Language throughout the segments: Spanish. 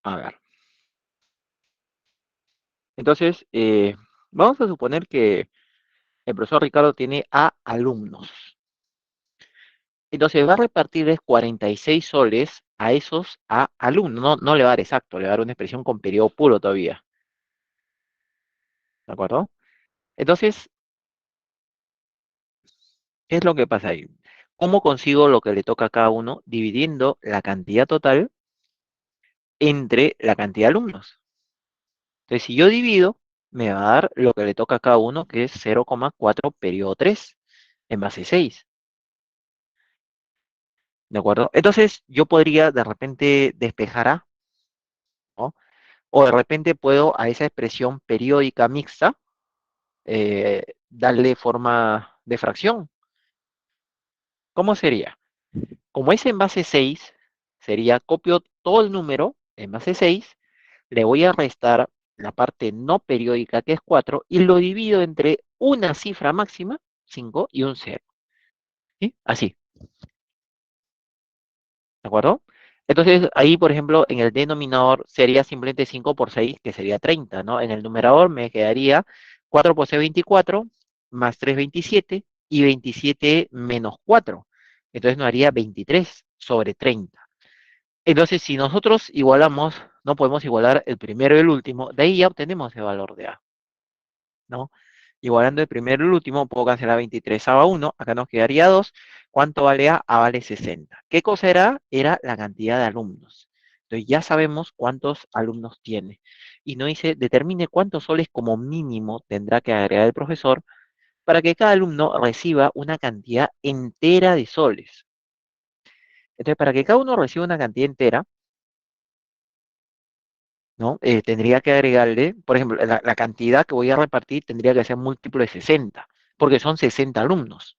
A ver, entonces, vamos a suponer que el profesor Ricardo tiene a alumnos. Entonces va a repartirles 46 soles a esos a alumnos. No, no le va a dar exacto, le va a dar una expresión con periodo puro todavía. ¿De acuerdo? Entonces, ¿qué es lo que pasa ahí? ¿Cómo consigo lo que le toca a cada uno? Dividiendo la cantidad total entre la cantidad de alumnos. Entonces, si yo divido, me va a dar lo que le toca a cada uno, que es 0,4 periodo 3 en base 6. ¿De acuerdo? Entonces, yo podría de repente despejar A, ¿no? O de repente puedo a esa expresión periódica mixta darle forma de fracción. ¿Cómo sería? Como es en base 6, sería copio todo el número en base 6, le voy a restar la parte no periódica que es 4 y lo divido entre una cifra máxima, 5 y un 0. ¿Sí? Así, ¿de acuerdo? Entonces, ahí, por ejemplo, en el denominador sería simplemente 5 por 6, que sería 30, ¿no? En el numerador me quedaría 4 por 6, 24, más 3, 27, y 27 menos 4. Entonces nos haría 23 sobre 30. Entonces, si nosotros igualamos, no podemos igualar el primero y el último, de ahí ya obtenemos el valor de A, ¿no? Igualando el primero y el último, puedo cancelar 23 a 1, acá nos quedaría 2. ¿Cuánto vale A? A vale 60. ¿Qué cosa era? Era la cantidad de alumnos. Entonces ya sabemos cuántos alumnos tiene. Y nos dice, determine cuántos soles como mínimo tendrá que agregar el profesor para que cada alumno reciba una cantidad entera de soles. Entonces, para que cada uno reciba una cantidad entera, ¿no? Tendría que agregarle, por ejemplo, la cantidad que voy a repartir tendría que ser múltiplo de 60, porque son 60 alumnos.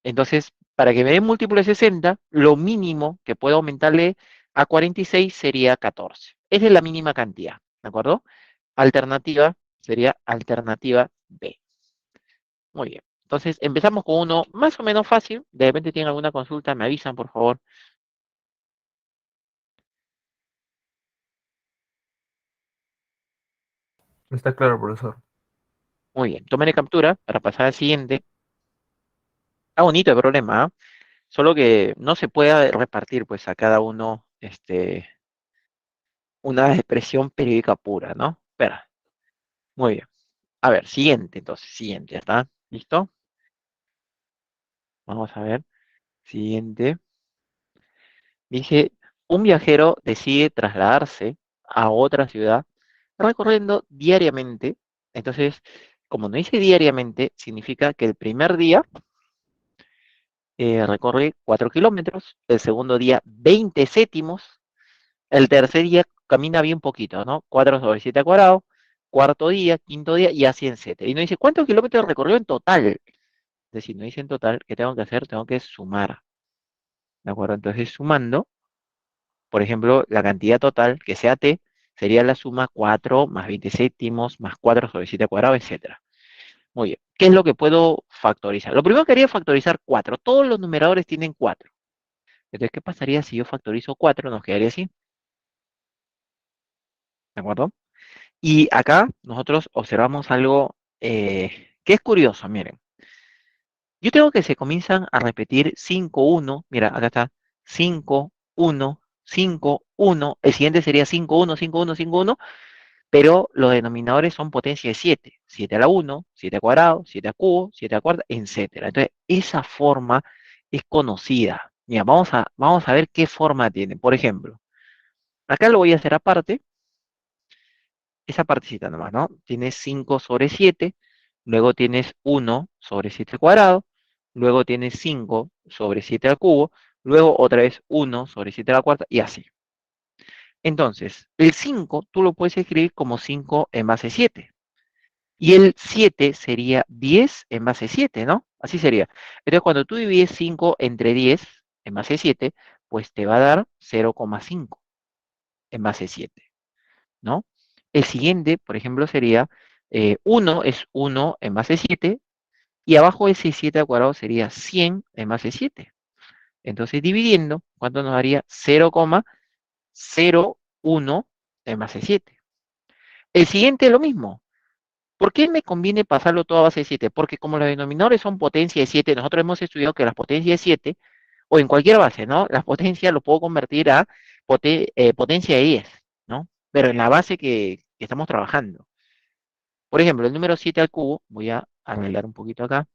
Entonces, para que me dé múltiplo de 60, lo mínimo que puedo aumentarle a 46 sería 14. Esa es la mínima cantidad, ¿de acuerdo? Alternativa sería alternativa B. Muy bien. Entonces, empezamos con uno más o menos fácil. De repente tienen alguna consulta, me avisan, por favor. Está claro, profesor. Muy bien. Tomen captura para pasar al siguiente. Está bonito el problema, ¿ah? Solo que no se puede repartir pues a cada uno una expresión periódica pura, ¿no? Espera, muy bien. A ver, siguiente, entonces, siguiente, ¿está? ¿Listo? Vamos a ver. Siguiente. Dice, un viajero decide trasladarse a otra ciudad recorriendo diariamente. Entonces, como no dice diariamente, significa que el primer día recorre 4 kilómetros, el segundo día 20 céntimos. El tercer día camina bien poquito, ¿no? 4 sobre 7 al cuadrado, cuarto día, quinto día y así etcétera. Y nos dice, ¿cuántos kilómetros recorrió en total? Es decir, no dice en total, ¿qué tengo que hacer? Tengo que sumar, ¿de acuerdo? Entonces, sumando, por ejemplo, la cantidad total, que sea t, sería la suma 4 más 20 céntimos más 4 sobre 7 al cuadrado, etcétera. Muy bien. ¿Qué es lo que puedo factorizar? Lo primero que haría es factorizar 4. Todos los numeradores tienen 4. Entonces, ¿qué pasaría si yo factorizo 4? Nos quedaría así, ¿de acuerdo? Y acá nosotros observamos algo que es curioso, miren. Yo tengo que se comienzan a repetir 5 1. Mira, acá está 5 1 5 1. El siguiente sería 5 1 5 1 5 1, pero los denominadores son potencia de 7. 7 a la 1, 7 al cuadrado, 7 al cubo, 7 a la cuarta, etcétera. Entonces, esa forma es conocida. Mira, vamos a ver qué forma tiene. Por ejemplo, acá lo voy a hacer aparte, esa partecita nomás, ¿no? Tienes 5 sobre 7, luego tienes 1 sobre 7 al cuadrado, luego tienes 5 sobre 7 al cubo, luego otra vez 1 sobre 7 a la cuarta y así. Entonces, el 5 tú lo puedes escribir como 5 en base 7 y el 7 sería 10 en base 7, ¿no? Así sería. Entonces, cuando tú divides 5 entre 10 en base 7, pues te va a dar 0,5 en base 7. ¿No? El siguiente, por ejemplo, sería 1 es 1 en base 7 y abajo ese 7 al cuadrado sería 100 en base 7. Entonces, dividiendo, ¿cuánto nos daría? 0,100. 0,1 en base 7. El siguiente es lo mismo. ¿Por qué me conviene pasarlo todo a base de 7? Porque como los denominadores son potencia de 7, nosotros hemos estudiado que las potencias de 7, o en cualquier base, ¿no? Las potencias lo puedo convertir a potencia de 10, ¿no? Pero en la base que estamos trabajando. Por ejemplo, el número 7 al cubo, voy a arreglar un poquito acá.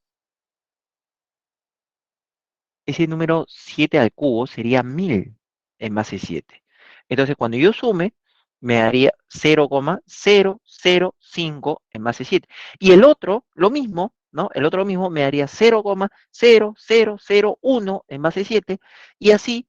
Ese número 7 al cubo sería 1000 en base 7. Entonces, cuando yo sume, me daría 0,005 en base 7. Y el otro, lo mismo, ¿no? El otro mismo me daría 0,0001 en base 7. Y así,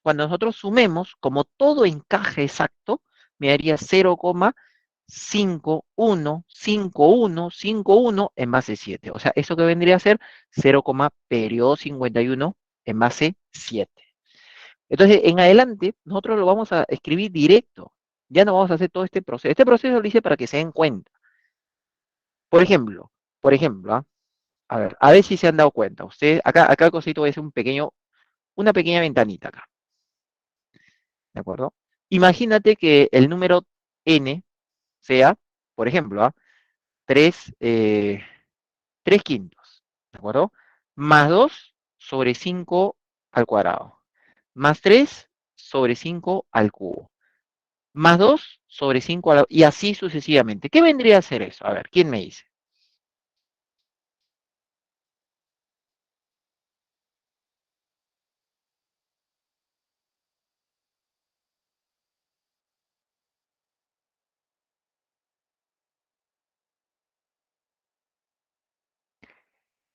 cuando nosotros sumemos, como todo encaje exacto, me daría 0,515151 en base 7. O sea, eso que vendría a ser 0, periodo 51 en base 7. Entonces, en adelante, nosotros lo vamos a escribir directo. Ya no vamos a hacer todo este proceso. Este proceso lo hice para que se den cuenta. Por ejemplo, ¿ah? A ver si se han dado cuenta. Ustedes, acá cosito voy a hacer una pequeña ventanita acá. ¿De acuerdo? Imagínate que el número n sea, por ejemplo, 3, 3 quintos, ¿de acuerdo? Más 2 sobre 5 al cuadrado, más 3 sobre 5 al cubo, más 2 sobre 5 y así sucesivamente. ¿Qué vendría a ser eso? A ver, ¿quién me dice?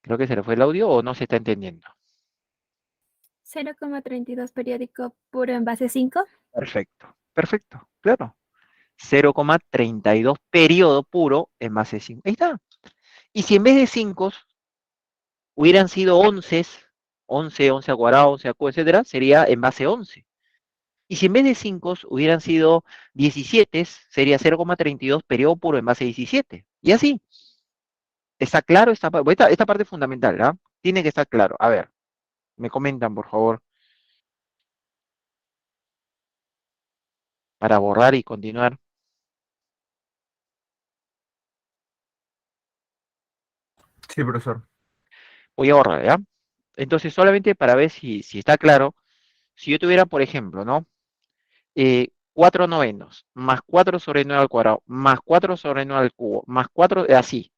Creo que se le fue el audio o no se está entendiendo. 0,32 periódico puro en base 5. Perfecto, perfecto, claro. 0,32 periodo puro en base 5. Ahí está. Y si en vez de 5 hubieran sido 11, 11, 11 al cuadrado, 11 al cubo, etcétera, sería en base 11. Y si en vez de 5 hubieran sido 17, sería 0,32 periodo puro en base 17. Y así. ¿Está claro esta parte es fundamental, ¿ah? Tiene que estar claro. A ver, me comentan, por favor, para borrar y continuar. Sí, profesor. Voy a borrar, ¿ya? Entonces, solamente para ver si está claro, si yo tuviera, por ejemplo, ¿no? 4 novenos, más 4 sobre 9 al cuadrado, más 4 sobre 9 al cubo, más 4, así,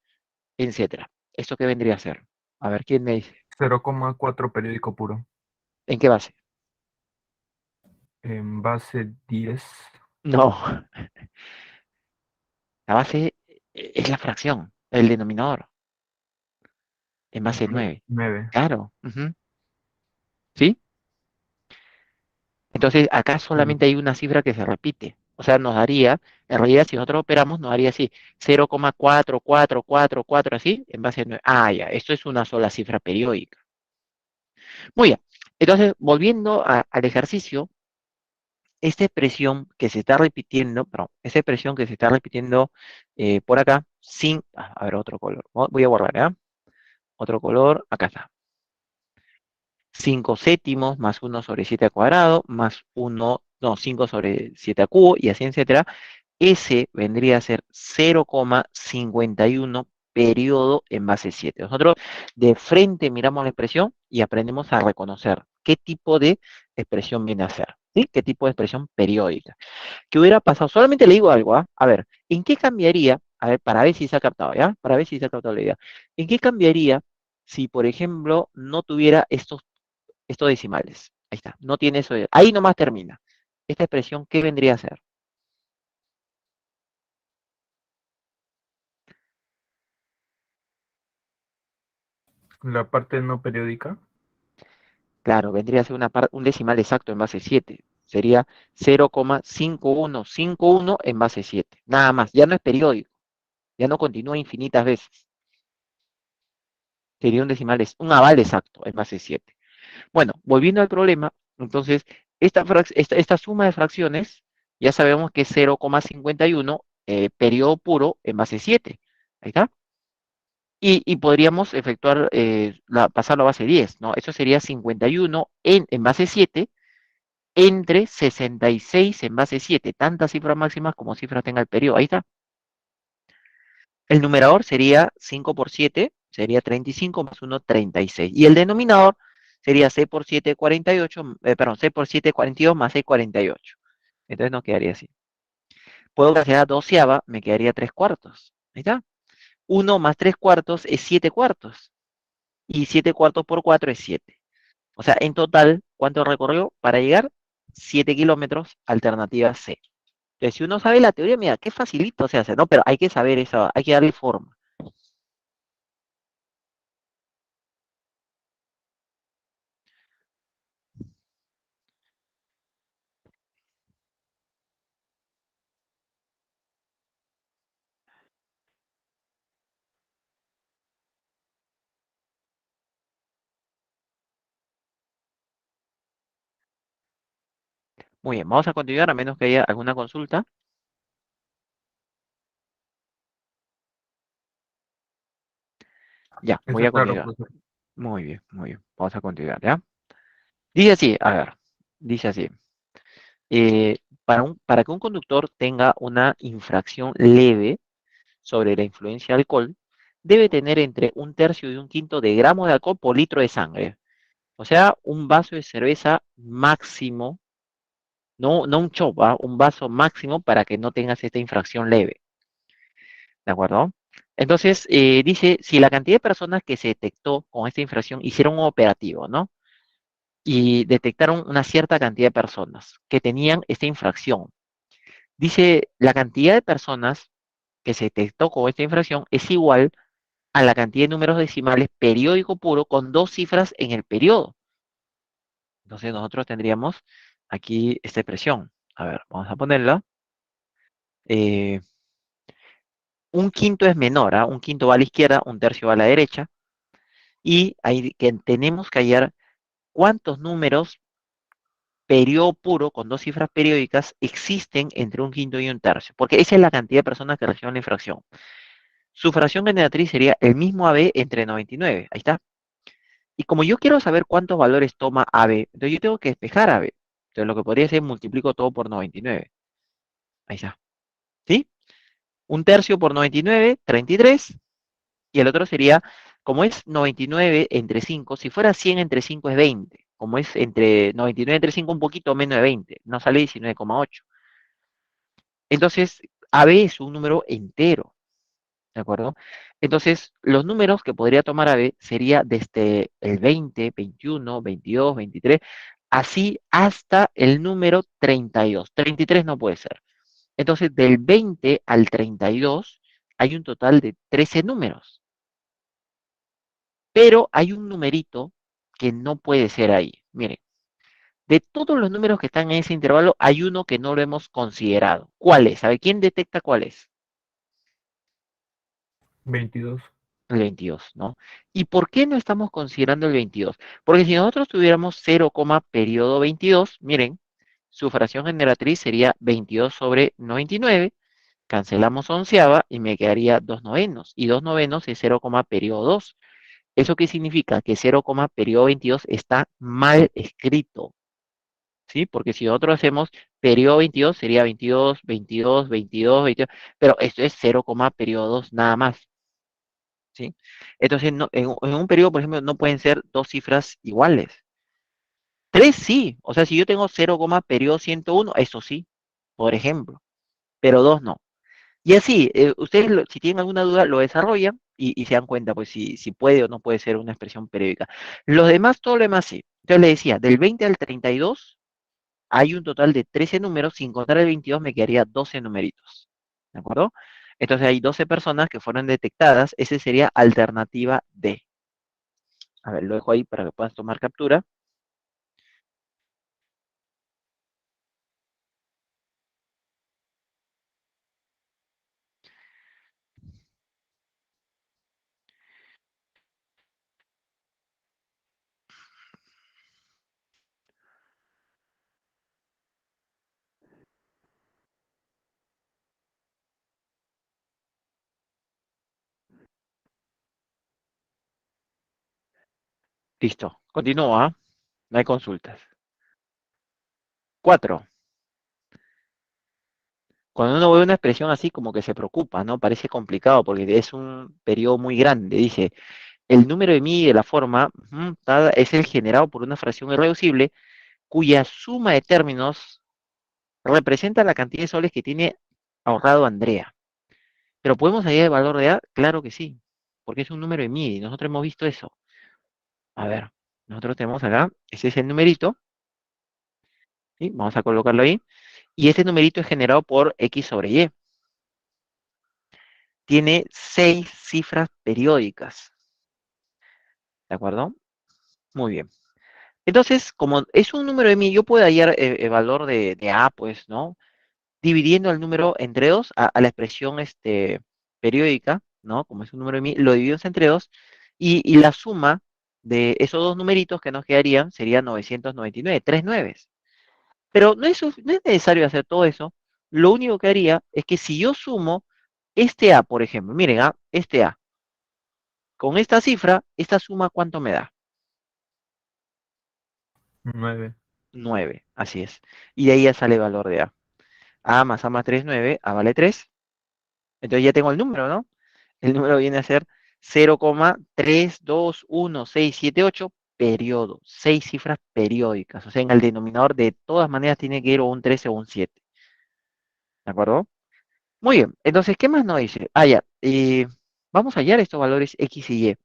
etcétera. ¿Esto qué vendría a ser? A ver, ¿quién me dice? 0,4 periódico puro. ¿En qué base? En base 10. No, la base es la fracción, el denominador, en base 9. 9. Claro, ¿sí? Entonces, acá solamente hay una cifra que se repite. O sea, nos daría, en realidad, si nosotros operamos, nos daría así, 0,4444, así, en base a 9. Ah, ya, esto es una sola cifra periódica. Muy bien. Entonces, volviendo al ejercicio, esta expresión que se está repitiendo, perdón, esta expresión que se está repitiendo por acá, sin, a ver, otro color. Voy a borrar, ¿ya? Otro color, acá está. 5 séptimos más 1 sobre 7 al cuadrado, más 1, no, 5 sobre 7 al cubo, y así, etcétera. Ese vendría a ser 0,51 periodo en base 7. Nosotros de frente miramos la expresión y aprendemos a reconocer qué tipo de expresión viene a ser, ¿sí? ¿Qué tipo de expresión periódica? ¿Qué hubiera pasado? Solamente le digo algo, ¿ah? A ver, ¿en qué cambiaría? A ver, para ver si se ha captado, ¿ya? Para ver si se ha captado la idea. ¿En qué cambiaría si, por ejemplo, no tuviera estos decimales? Ahí está, no tiene eso. Ahí nomás termina. Esta expresión, ¿qué vendría a ser? La parte no periódica. Claro, vendría a ser un decimal exacto en base 7. Sería 0,5151 en base 7. Nada más, ya no es periódico, ya no continúa infinitas veces. Sería un decimal, un aval exacto en base 7. Bueno, volviendo al problema, entonces, esta suma de fracciones, ya sabemos que es 0,51 periodo puro en base 7. Ahí está. Y podríamos efectuar, pasarlo a base 10, ¿no? Eso sería 51 en base 7 entre 66 en base 7, tantas cifras máximas como cifras tenga el periodo. Ahí está. El numerador sería 5 por 7, sería 35 más 1, 36. Y el denominador sería 6 por 7, 48, perdón, 6 por 7, 42 más 6, 48. Entonces nos quedaría así. Puedo que sea doceava, me quedaría 3 cuartos. Ahí está. 1 más 3 cuartos es 7 cuartos. Y 7 cuartos por 4 es 7. O sea, en total, ¿cuánto recorrió para llegar? 7 kilómetros, alternativa C. Entonces, si uno sabe la teoría, mira, qué facilito se hace, ¿no? Pero hay que saber eso, hay que darle forma. Muy bien, vamos a continuar a menos que haya alguna consulta. Ya, voy Está a claro, continuar. profesor. Muy bien, muy bien. Vamos a continuar, ¿ya? Dice así, a ver, dice así. Para que un conductor tenga una infracción leve sobre la influencia de alcohol, debe tener entre un tercio y un quinto de gramos de alcohol por litro de sangre. O sea, un vaso de cerveza máximo, no un chop, ¿ah? Un vaso máximo para que no tengas esta infracción leve. ¿De acuerdo? Entonces, dice, si la cantidad de personas que se detectó con esta infracción hicieron un operativo, ¿no? Y detectaron una cierta cantidad de personas que tenían esta infracción. Dice, la cantidad de personas que se detectó con esta infracción es igual a la cantidad de números decimales periódico puro con dos cifras en el periodo. Entonces, nosotros tendríamos aquí esta expresión. A ver, vamos a ponerla. Eh, un quinto es menor, ¿ah? Un quinto va a la izquierda, un tercio va a la derecha. Y ahí que tenemos que hallar cuántos números periodo puro con dos cifras periódicas existen entre un quinto y un tercio, porque esa es la cantidad de personas que reciben la infracción. Su fracción generatriz sería el mismo AB entre 99. Ahí está. Y como yo quiero saber cuántos valores toma AB, entonces yo tengo que despejar AB. Entonces lo que podría hacer es multiplico todo por 99. Ahí está. ¿Sí? Un tercio por 99, 33. Y el otro sería, como es 99 entre 5, si fuera 100 entre 5 es 20. Como es entre 99 entre 5 un poquito menos de 20, no sale 19,8. Entonces, AB es un número entero, ¿de acuerdo? Entonces, los números que podría tomar AB sería desde el 20, 21, 22, 23, así hasta el número 32. 33 no puede ser. Entonces, del 20 al 32 hay un total de 13 números, pero hay un numerito que no puede ser ahí. Miren, de todos los números que están en ese intervalo, hay uno que no lo hemos considerado. ¿Cuál es? ¿Sabe quién detecta cuál es? 22. El 22, ¿no? ¿Y por qué no estamos considerando el 22? Porque si nosotros tuviéramos 0, periodo 22, miren, su fracción generatriz sería 22 sobre 99, cancelamos onceava y me quedaría 2 novenos. Y 2 novenos es 0, periodo 2. ¿Eso qué significa? Que 0, periodo 22 está mal escrito, ¿sí? Porque si nosotros hacemos periodo 22 sería 22, 22, 22, 22, pero esto es 0, periodo 2 nada más. ¿Sí? Entonces, en un periodo, por ejemplo, no pueden ser dos cifras iguales. Tres sí, o sea, si yo tengo 0, periodo 101, eso sí, por ejemplo, pero dos no. Y así, ustedes si tienen alguna duda lo desarrollan y se dan cuenta, pues si puede o no puede ser una expresión periódica. Los demás, todo lo demás sí. Entonces le decía, del 20 al 32 hay un total de 13 números, sin contar el 22 me quedaría 12 numeritos. ¿De acuerdo? Entonces hay 12 personas que fueron detectadas, ese sería alternativa D. A ver, lo dejo ahí para que puedas tomar captura. Listo. Continúa. No hay consultas. 4. Cuando uno ve una expresión así, como que se preocupa, ¿no? Parece complicado porque es un periodo muy grande. Dice, el número de mi de la forma es el generado por una fracción irreducible cuya suma de términos representa la cantidad de soles que tiene ahorrado Andrea. Pero ¿podemos hallar el valor de A? Claro que sí, porque es un número de MIDI. Nosotros hemos visto eso. A ver, nosotros tenemos acá, ese es el numerito, ¿sí? Vamos a colocarlo ahí. Y este numerito es generado por X sobre Y. Tiene 6 cifras periódicas, ¿de acuerdo? Muy bien. Entonces, como es un número de MIDI, yo puedo hallar el valor de A, pues, ¿no? Dividiendo el número entre 2 a la expresión periódica, ¿no? Como es un número de MIDI, lo dividimos entre 2 y la suma de esos dos numeritos que nos quedarían sería 999, 3 nueves. Pero no es necesario hacer todo eso. Lo único que haría es que si yo sumo este A, por ejemplo, miren, este A, con esta cifra, esta suma, ¿cuánto me da? 9. 9, así es. Y de ahí ya sale el valor de A. A más 3, 9, A vale 3. Entonces ya tengo el número, ¿no? El número viene a ser 0,32168 periodo, 6 cifras periódicas. O sea, en el denominador de todas maneras tiene que ir o un 13 o un 7. ¿De acuerdo? Muy bien. Entonces, ¿qué más nos dice? Ah, ya. Vamos a hallar estos valores X y Y.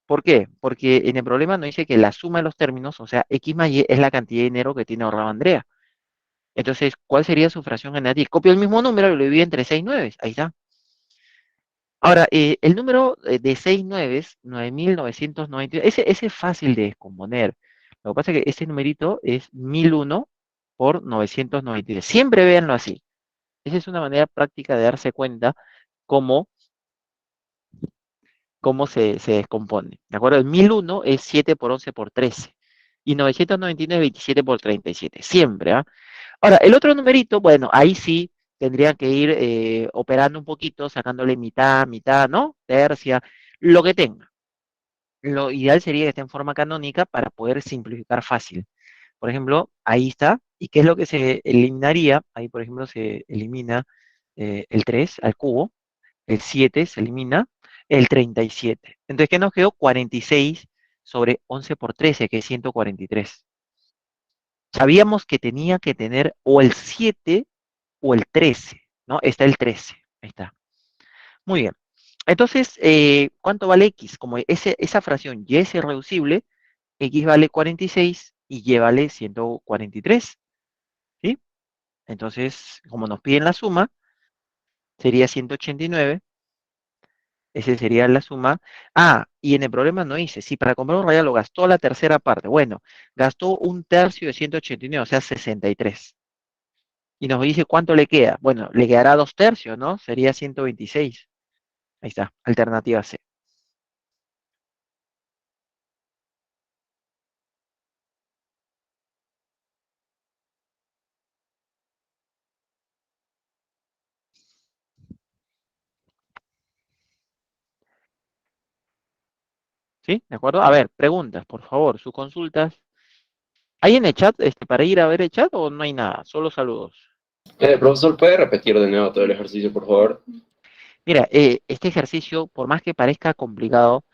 ¿Por qué? Porque en el problema nos dice que la suma de los términos, o sea, X más Y, es la cantidad de dinero que tiene ahorrado Andrea. Entonces, ¿cuál sería su fracción en y? Copio el mismo número y lo divido entre 6 nueve. Ahí está. Ahora, el número de 6 nueves, 9.990, ese es fácil de descomponer. Lo que pasa es que ese numerito es 1001 por 993. Siempre véanlo así. Esa es una manera práctica de darse cuenta cómo, cómo se descompone. ¿De acuerdo? El 1001 es 7 por 11 por 13. Y 999 es 27 por 37. Siempre, ¿ah? Ahora, el otro numerito, bueno, ahí sí tendrían que ir operando un poquito, sacándole mitad, mitad, ¿no? Tercia, lo que tenga. Lo ideal sería que esté en forma canónica para poder simplificar fácil. Por ejemplo, ahí está. ¿Y qué es lo que se eliminaría? Ahí, por ejemplo, se elimina el 3 al cubo, el 7 se elimina, el 37. Entonces, ¿qué nos quedó? 46 sobre 11 por 13, que es 143. Sabíamos que tenía que tener o el 7 o el 13, ¿no? Está el 13, ahí está. Muy bien. Entonces, ¿cuánto vale X? Como esa fracción Y es irreducible, X vale 46 y Y vale 143, ¿sí? Entonces, como nos piden la suma, sería 189, esa sería la suma. Ah, y en el problema no dice, si para comprar un regalo gastó la tercera parte, bueno, gastó un tercio de 189, o sea, 63. Y nos dice cuánto le queda. Bueno, le quedará dos tercios, ¿no? Sería 126. Ahí está, alternativa C. ¿Sí? ¿De acuerdo? A ver, preguntas, por favor, sus consultas. ¿Hay en el chat para ir a ver el chat o no hay nada? Solo saludos. Profesor, ¿puede repetir de nuevo todo el ejercicio, por favor? Mira, este ejercicio, por más que parezca complicado,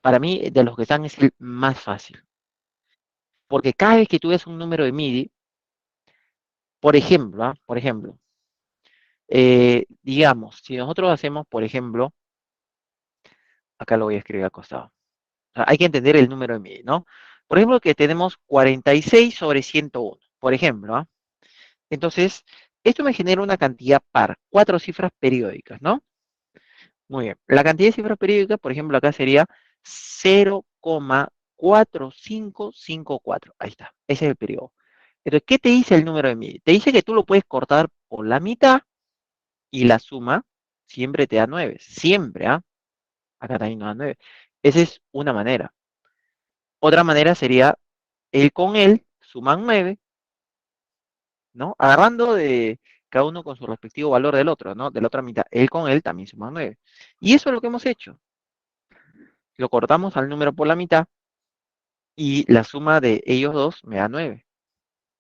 para mí de los que están es el más fácil. Porque cada vez que tú ves un número de MIDI, por ejemplo, por ejemplo, digamos, si nosotros hacemos, por ejemplo, acá lo voy a escribir al costado. O sea, hay que entender el número de MIDI, ¿no? Por ejemplo, que tenemos 46 sobre 101, por ejemplo, ¿ah? Entonces, esto me genera una cantidad par, cuatro cifras periódicas, ¿no? Muy bien. La cantidad de cifras periódicas, por ejemplo, acá sería 0,4554. Ahí está. Ese es el periodo. Entonces, ¿qué te dice el número de MIDI? Te dice que tú lo puedes cortar por la mitad y la suma siempre te da 9. Siempre, ¿ah? Acá también nos da 9. Esa es una manera. Otra manera sería él con él suman 9, ¿no? Agarrando de cada uno con su respectivo valor del otro, ¿no? De la otra mitad. Él con él también suman 9. Y eso es lo que hemos hecho. Lo cortamos al número por la mitad y la suma de ellos dos me da 9.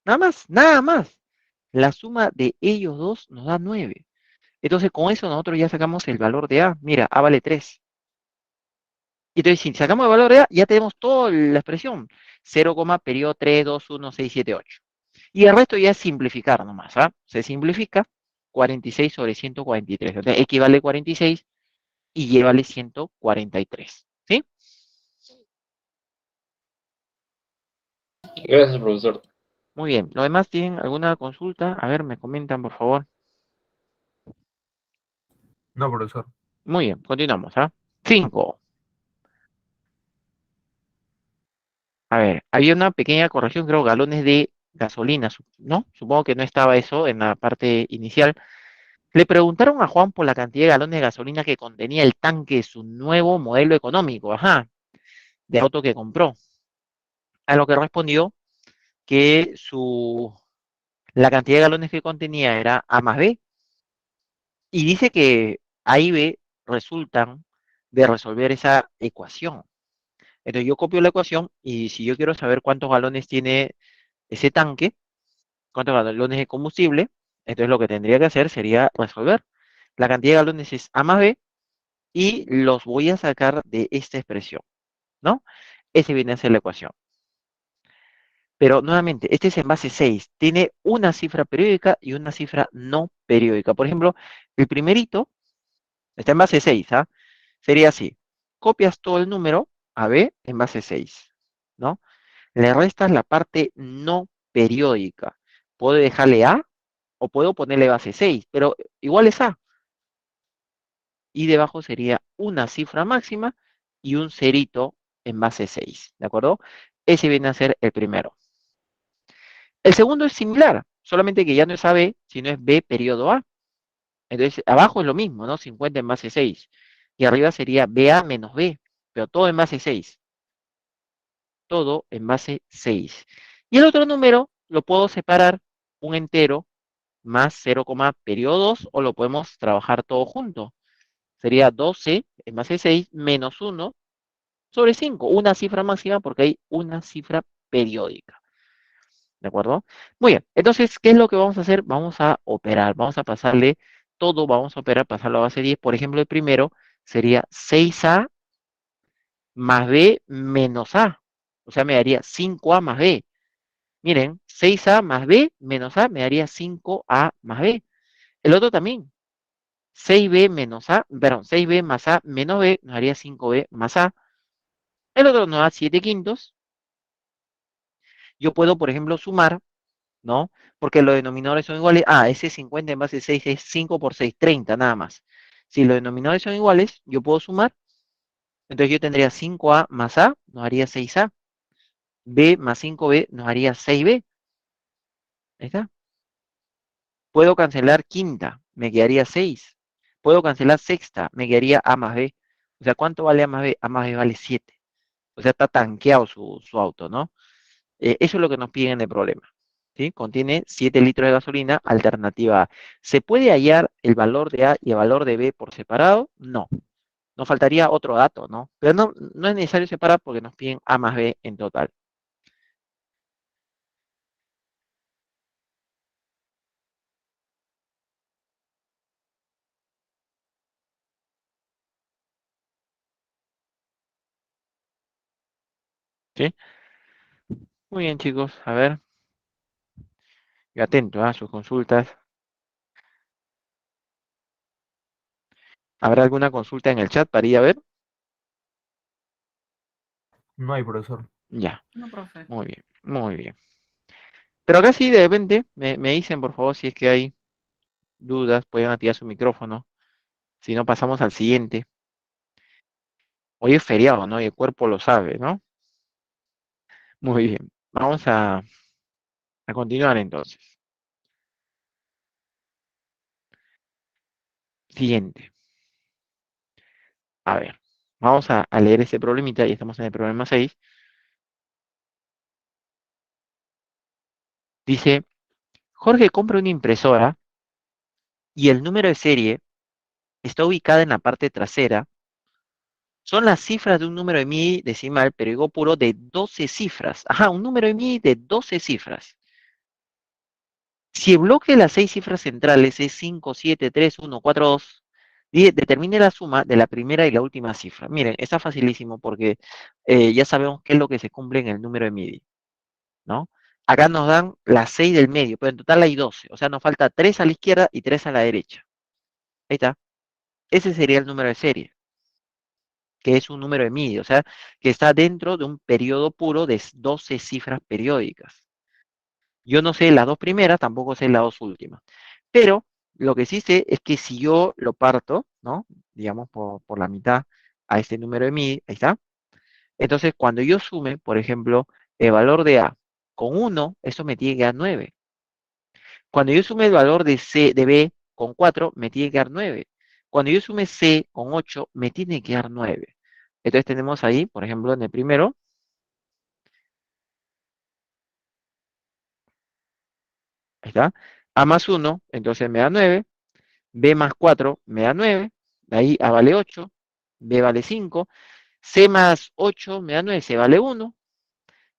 Nada más, nada más. La suma de ellos dos nos da 9. Entonces, con eso nosotros ya sacamos el valor de A. Mira, A vale 3. Entonces, si sacamos el valor de A, ya tenemos toda la expresión. 0, periodo 3, 2, 1, 6, 7, 8. Y el resto ya es simplificar nomás, ¿ah? Se simplifica 46 sobre 143. Entonces, X vale 46 y Y vale 143. ¿Sí? Gracias, profesor. Muy bien. ¿Los demás tienen alguna consulta? A ver, me comentan, por favor. No, profesor. Muy bien, continuamos, ¿ah? 5. A ver, había una pequeña corrección, creo, galones de gasolina, ¿no? Supongo que no estaba eso en la parte inicial. Le preguntaron a Juan por la cantidad de galones de gasolina que contenía el tanque de su nuevo modelo económico, ajá, de auto que compró. A lo que respondió que la cantidad de galones que contenía era A más B, y dice que A y B resultan de resolver esa ecuación. Entonces yo copio la ecuación y si yo quiero saber cuántos galones tiene ese tanque, cuántos galones de combustible, entonces lo que tendría que hacer sería resolver. La cantidad de galones es A más B y los voy a sacar de esta expresión, ¿no? Ese viene a ser la ecuación. Pero nuevamente, este es en base 6. Tiene una cifra periódica y una cifra no periódica. Por ejemplo, el primerito está en base 6, ¿ah? Sería así. Copias todo el número a B en base 6, ¿no? Le restas la parte no periódica. Puedo dejarle A o puedo ponerle base 6, pero igual es A. Y debajo sería una cifra máxima y un cerito en base 6, ¿de acuerdo? Ese viene a ser el primero. El segundo es similar, solamente que ya no es AB, sino es B periodo A. Entonces, abajo es lo mismo, ¿no? 50 en base 6. Y arriba sería BA menos B, pero todo en base 6. Todo en base 6. Y el otro número lo puedo separar un entero más 0, periodo 2, o lo podemos trabajar todo junto. Sería 12 en base 6 menos 1 sobre 5. Una cifra máxima porque hay una cifra periódica. ¿De acuerdo? Muy bien. Entonces, ¿qué es lo que vamos a hacer? Vamos a operar. Vamos a pasarle todo, vamos a operar, pasarlo a base 10. Por ejemplo, el primero sería 6A más B menos A. O sea, me daría 5A más B. Miren, 6A más B menos A me daría 5A más B. El otro también. 6B menos A, perdón, 6B más A menos B nos daría 5B más A. El otro nos da 7 quintos. Yo puedo, por ejemplo, sumar, ¿no? Porque los denominadores son iguales. Ah, ese 50 en base 6 es 5 por 6, 30, nada más. Si los denominadores son iguales, yo puedo sumar. Entonces yo tendría 5A más A, nos haría 6A. B más 5B nos haría 6B. Ahí está. Puedo cancelar quinta, me quedaría 6. Puedo cancelar sexta, me quedaría A más B. O sea, ¿cuánto vale A más B? A más B vale 7. O sea, está tanqueado su auto, ¿no? Eso es lo que nos piden en el problema. ¿Sí? Contiene 7 litros de gasolina, alternativa A. ¿Se puede hallar el valor de A y el valor de B por separado? No. Nos faltaría otro dato, ¿no? Pero no es necesario separar porque nos piden A más B en total. ¿Sí? Muy bien, chicos. A ver, y atento a sus consultas. ¿Habrá alguna consulta en el chat para ir a ver? No hay, profesor. Ya, No, profe. muy bien, muy bien. Pero acá sí, de repente, me dicen, por favor, si es que hay dudas, pueden activar su micrófono. Si no, pasamos al siguiente. Hoy es feriado, ¿no? Y el cuerpo lo sabe, ¿no? Muy bien. Vamos a continuar entonces. Siguiente. A ver, vamos a leer este problemita y estamos en el problema 6. Dice, Jorge compra una impresora y el número de serie está ubicada en la parte trasera. Son las cifras de un número de mi decimal, pero digo puro de 12 cifras. Ajá, un número de mi de 12 cifras. Si el bloque de las 6 cifras centrales es 5, 7, 3, 1, 4, 2, determine la suma de la primera y la última cifra. Miren, está facilísimo porque ya sabemos qué es lo que se cumple en el número de MIDI, ¿no? Acá nos dan las 6 del medio, pero en total hay 12. O sea, nos falta 3 a la izquierda y 3 a la derecha. Ahí está. Ese sería el número de serie, que es un número de MIDI, o sea, que está dentro de un periodo puro de 12 cifras periódicas. Yo no sé las dos primeras, tampoco sé las dos últimas. Pero lo que sí sé es que si yo lo parto, ¿no? Digamos, por la mitad a este número de MIDI, ahí está. Entonces, cuando yo sume, por ejemplo, el valor de A con 1, eso me tiene que dar 9. Cuando yo sume el valor de B con 4, me tiene que dar 9. Cuando yo sume C con 8, me tiene que dar 9. Entonces tenemos ahí, por ejemplo, en el primero, ahí está, A más 1, entonces me da 9. B más 4 me da 9. De ahí A vale 8. B vale 5. C más 8 me da 9. C vale 1.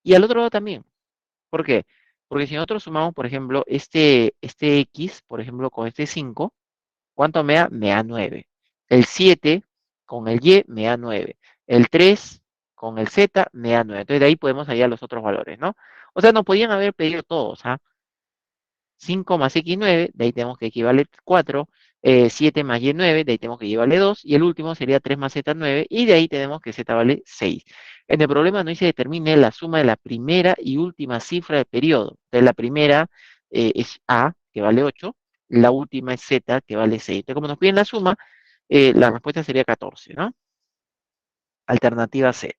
Y al otro lado también. ¿Por qué? Porque si nosotros sumamos, por ejemplo, este X, por ejemplo, con este 5, ¿cuánto me da? Me da 9. El 7 con el Y me da 9. El 3 con el Z me da 9. Entonces de ahí podemos hallar los otros valores, ¿no? O sea, nos podían haber pedido todos, ¿ah? 5 más x 9, de ahí tenemos que equivale 4, 7 más y 9, de ahí tenemos que equivale 2, y el último sería 3 más z 9, y de ahí tenemos que z vale 6. En el problema no se determine la suma de la primera y última cifra del periodo. Entonces la primera es A, que vale 8, la última es Z, que vale 6. Entonces como nos piden la suma, la respuesta sería 14, ¿no? Alternativa C.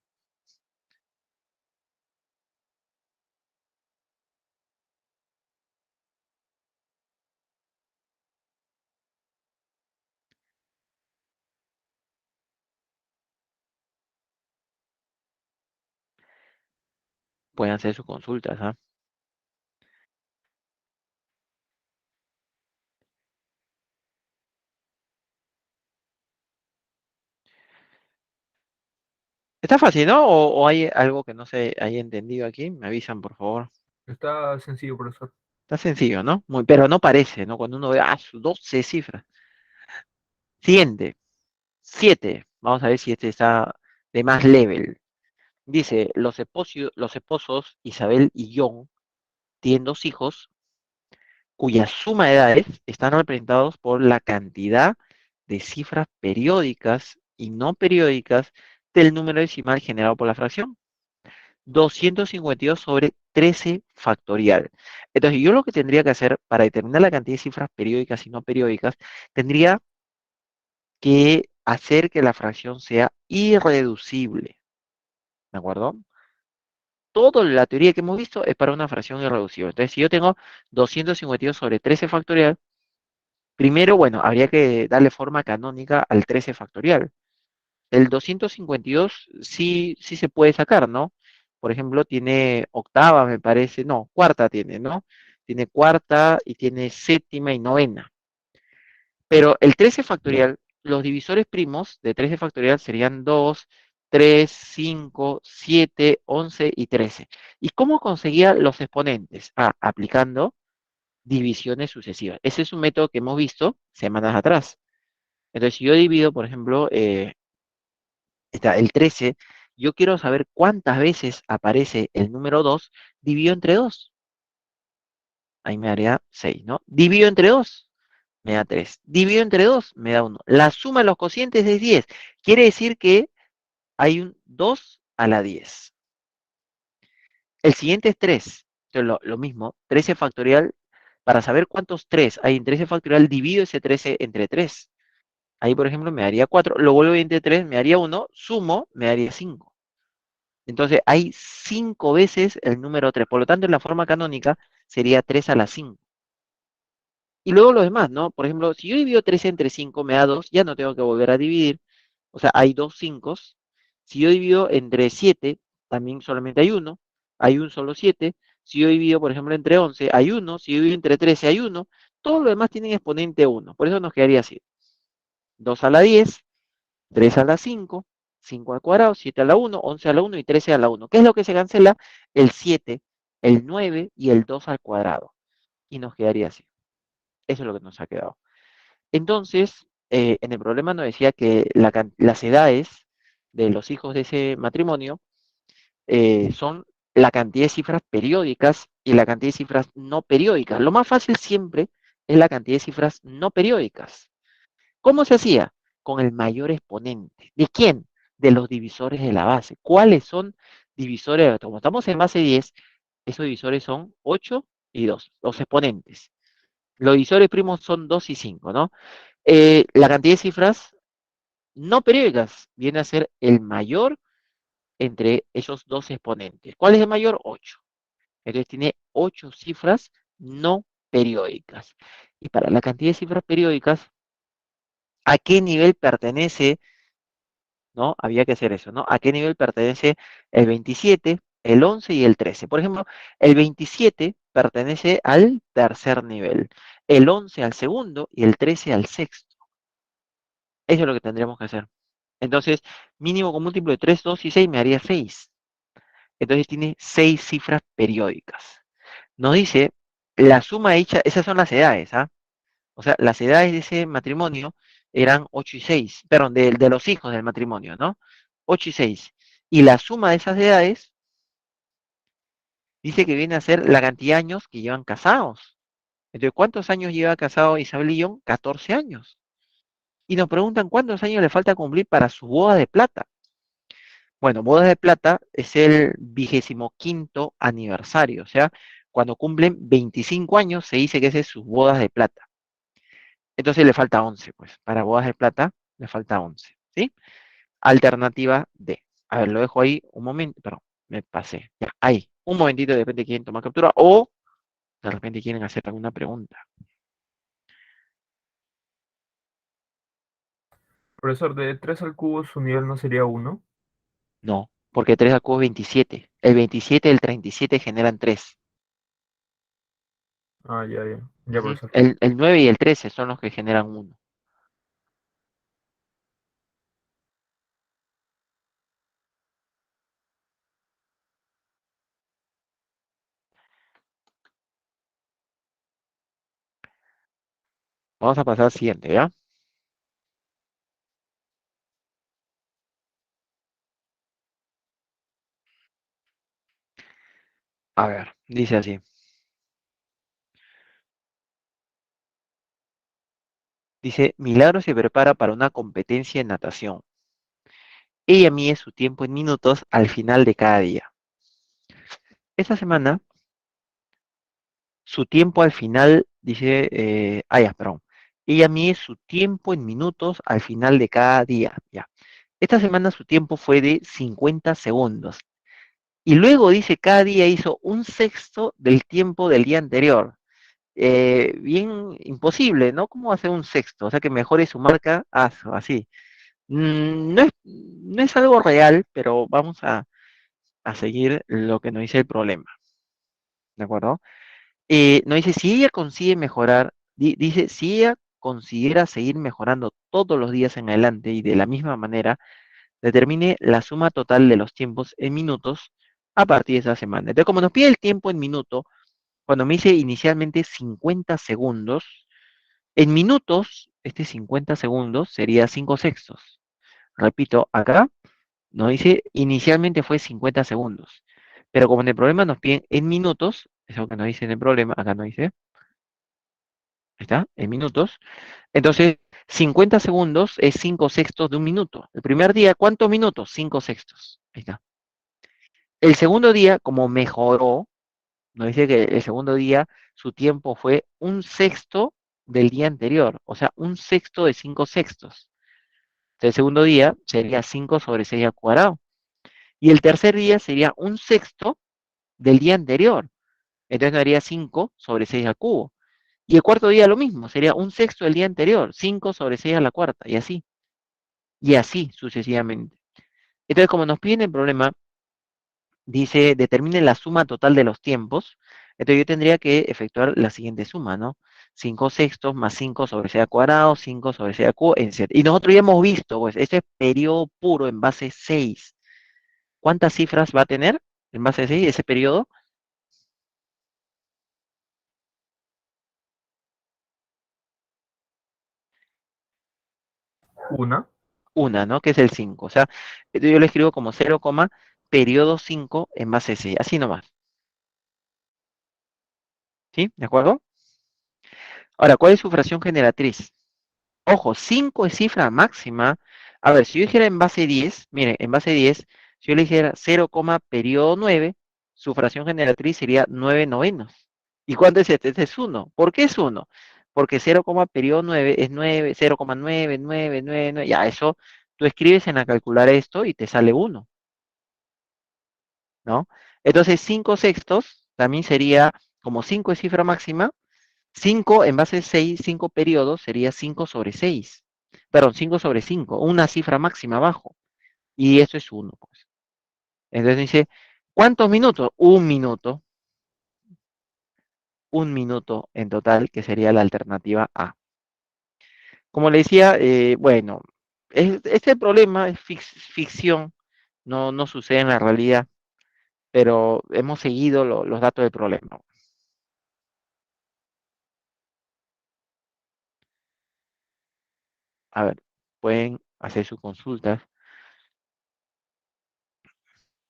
Pueden hacer sus consultas, ¿ah? Está fácil, ¿no? O hay algo que no se haya entendido aquí, me avisan, por favor. Está sencillo, profesor. Está sencillo, ¿no? Pero no parece, ¿no? Cuando uno ve, sus 12 cifras. Siguiente, 7. Vamos a ver si este está de más level. Dice, los esposos Isabel y John tienen 2 hijos cuya suma de edades están representados por la cantidad de cifras periódicas y no periódicas del número decimal generado por la fracción. 252 sobre 13 factorial. Entonces, yo lo que tendría que hacer para determinar la cantidad de cifras periódicas y no periódicas, tendría que hacer que la fracción sea irreducible. ¿De acuerdo? Toda la teoría que hemos visto es para una fracción irreducible. Entonces, si yo tengo 252 sobre 13 factorial, primero, bueno, habría que darle forma canónica al 13 factorial. El 252 sí, sí se puede sacar, ¿no? Por ejemplo, tiene octava, me parece, no, cuarta tiene, ¿no? Tiene cuarta y tiene séptima y novena. Pero el 13 factorial, los divisores primos de 13 factorial serían 2, 3, 5, 7, 11 y 13. ¿Y cómo conseguía los exponentes? Ah, aplicando divisiones sucesivas. Ese es un método que hemos visto semanas atrás. Entonces, si yo divido, por ejemplo, está el 13, yo quiero saber cuántas veces aparece el número 2, divido entre 2. Ahí me daría 6, ¿no? Divido entre 2, me da 3. Divido entre 2, me da 1. La suma de los cocientes es 10. Quiere decir que hay un 2 a la 10. El siguiente es 3. Entonces, lo mismo, 13 factorial. Para saber cuántos 3 hay en 13 factorial, divido ese 13 entre 3. Ahí, por ejemplo, me daría 4. Lo vuelvo entre 3, me daría 1. Sumo, me daría 5. Entonces hay 5 veces el número 3. Por lo tanto, en la forma canónica sería 3 a la 5. Y luego lo demás, ¿no? Por ejemplo, si yo divido 3 entre 5 me da 2, ya no tengo que volver a dividir. O sea, hay 2 5. Si yo divido entre 7, también solamente hay uno. Hay un solo 7. Si yo divido, por ejemplo, entre 11, hay uno. Si yo divido entre 13, hay uno. Todo lo demás tienen exponente 1. Por eso nos quedaría así. 2 a la 10, 3 a la 5, 5 al cuadrado, 7 a la 1, 11 a la 1 y 13 a la 1. ¿Qué es lo que se cancela? El 7, el 9 y el 2 al cuadrado. y nos quedaría así. Eso es lo que nos ha quedado. Entonces, en el problema nos decía que las edades de los hijos de ese matrimonio son la cantidad de cifras periódicas y la cantidad de cifras no periódicas. Lo más fácil siempre es la cantidad de cifras no periódicas. ¿Cómo se hacía? Con el mayor exponente. ¿De quién? De los divisores de la base. ¿Cuáles son divisores? Como estamos en base 10, esos divisores son 8 y 2, los exponentes. Los divisores primos son 2 y 5, ¿no? La cantidad de cifras no periódicas viene a ser el mayor entre esos dos exponentes. ¿Cuál es el mayor? 8. Entonces tiene 8 cifras no periódicas. Y para la cantidad de cifras periódicas, ¿a qué nivel pertenece? ¿No? Había que hacer eso, ¿no? ¿A qué nivel pertenece el 27, el 11 y el 13? Por ejemplo, el 27 pertenece al tercer nivel, el 11 al segundo y el 13 al sexto. Eso es lo que tendríamos que hacer. Entonces, mínimo con múltiplo de 3, 2 y 6 me haría 6. Entonces tiene 6 cifras periódicas. Nos dice la suma hecha, esas son las edades, ¿ah? O sea, las edades de ese matrimonio eran 8 y 6, perdón, de los hijos del matrimonio, ¿no? 8 y 6. Y la suma de esas edades dice que viene a ser la cantidad de años que llevan casados. Entonces, ¿cuántos años lleva casado Isabel y John? 14 años. Y nos preguntan cuántos años le falta cumplir para su boda de plata. Bueno, bodas de plata es el 25º aniversario, o sea, cuando cumplen 25 años se dice que ese es sus bodas de plata. Entonces le falta 11, pues, para bodas de plata le falta 11, ¿sí? Alternativa D. A ver, lo dejo ahí un momento, perdón, me pasé. Ya, ahí, un momentito, de repente quieren tomar captura o de repente quieren hacer alguna pregunta. Profesor, de 3 al cubo su nivel no sería 1. No, porque 3 al cubo es 27. El 27 y el 37 generan 3. Ah, ya, ya. Ya, profesor. El 9 y el 13 son los que generan 1. Vamos a pasar al siguiente, ¿ya? A ver, dice así. Dice, Milagro se prepara para una competencia en natación. Ella mide su tiempo en minutos al final de cada día. Esta semana, su tiempo al final, dice, ya, perdón. Ella mide su tiempo en minutos al final de cada día. Ya. Esta semana su tiempo fue de 50 segundos. Y luego dice, cada día hizo un sexto del tiempo del día anterior. Bien imposible, ¿no? ¿Cómo hacer un sexto? O sea, que mejore su marca, así. No es algo real, pero vamos a seguir lo que nos dice el problema, ¿de acuerdo? Nos dice, si ella consigue mejorar, dice, si ella consiguiera seguir mejorando todos los días en adelante y de la misma manera, determine la suma total de los tiempos en minutos a partir de esa semana. Entonces, como nos pide el tiempo en minuto, cuando me dice inicialmente 50 segundos, en minutos, este 50 segundos sería 5 sextos. Repito, acá nos dice, inicialmente fue 50 segundos. Pero como en el problema nos piden en minutos, eso que nos dice en el problema, acá nos dice, ahí está, en minutos. Entonces, 50 segundos es 5 sextos de un minuto. El primer día, ¿cuántos minutos? 5 sextos. Ahí está. El segundo día, como mejoró, nos dice que el segundo día su tiempo fue un sexto del día anterior, o sea, un sexto de 5 sextos. Entonces, el segundo día sería 5 sobre 6 al cuadrado. Y el tercer día sería un sexto del día anterior. Entonces nos daría 5 sobre 6 al cubo. Y el cuarto día lo mismo, sería un sexto del día anterior, 5 sobre 6 a la cuarta, y así sucesivamente. Entonces, como nos piden el problema, dice, determine la suma total de los tiempos, entonces yo tendría que efectuar la siguiente suma, ¿no? 5 sextos más 5 sobre 6 al cuadrado, 5 sobre 6 al cubo, etc. Y nosotros ya hemos visto, pues, este es periodo puro en base 6. ¿Cuántas cifras va a tener en base 6 ese periodo? Una. Una, ¿no? Que es el 5. O sea, yo lo escribo como 0, periodo 5 en base 6. Así nomás. ¿Sí? ¿De acuerdo? Ahora, ¿cuál es su fracción generatriz? Ojo, 5 es cifra máxima. A ver, si yo dijera en base 10, mire, en base 10, si yo le dijera 0, periodo 9, su fracción generatriz sería 9 novenos. ¿Y cuánto es este? Este es 1. ¿Por qué es 1? Porque 0, periodo 9 es 9, 0,99999. Ya, eso tú escribes en la calculadora esto y te sale 1, ¿no? Entonces, 5 sextos también sería, como 5 es cifra máxima, 5 en base 6, 5 periodos sería 5 sobre 6. Perdón, 5 sobre 5, una cifra máxima abajo. Y eso es 1, pues. Entonces dice, ¿cuántos minutos? Un minuto en total, que sería la alternativa A. Como le decía, bueno, este problema es ficción, no sucede en la realidad, pero hemos seguido los datos del problema. A ver, pueden hacer sus consultas.